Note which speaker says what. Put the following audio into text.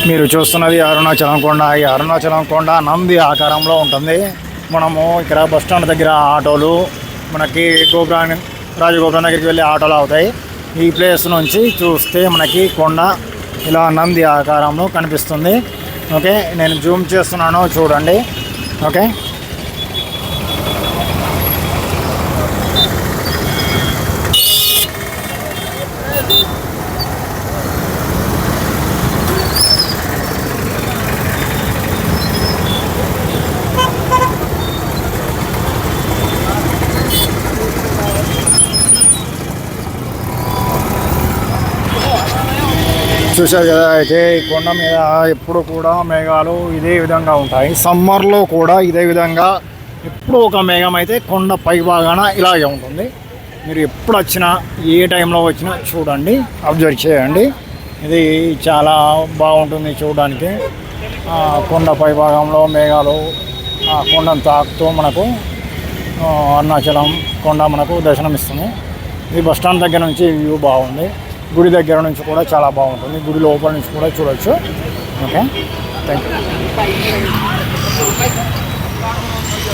Speaker 1: మీరు చూస్తున్నది అరుణాచలం కొండ. ఈ అరుణాచలం కొండ నంది ఆకారంలో ఉంటుంది. మనము ఇక్కడ బస్టాండ్ దగ్గర ఆటోలు మనకి రాజగోపురం దగ్గరికి వెళ్ళి ఆటోలు అవుతాయి. ఈ ప్లేస్ నుంచి చూస్తే మనకి కొండ ఇలా నంది ఆకారంలో కనిపిస్తుంది. ఓకే, నేను జూమ్ చేస్తున్నాను చూడండి. ఓకే, చూశారు కదా. అయితే ఈ కొండ మీద ఎప్పుడు కూడా మేఘాలు ఇదే విధంగా ఉంటాయి. సమ్మర్లో కూడా ఇదే విధంగా ఎప్పుడు ఒక మేఘం అయితే కొండ పై భాగాన ఇలాగే ఉంటుంది. మీరు ఎప్పుడు వచ్చినా ఏ టైంలో వచ్చినా చూడండి, అబ్జర్వ్ చేయండి. ఇది చాలా బాగుంటుంది చూడడానికి. కొండ పై భాగంలో మేఘాలు కొండను తాకుతూ మనకు అరుణాచలం కొండ మనకు దర్శనమిస్తుంది. ఇది బస్టాండ్ దగ్గర నుంచి వ్యూ బాగుంది. గుడి దగ్గర నుంచి కూడా చాలా బాగుంటుంది. గుడి లోపల నుంచి కూడా చూడొచ్చు. Okay, thank you.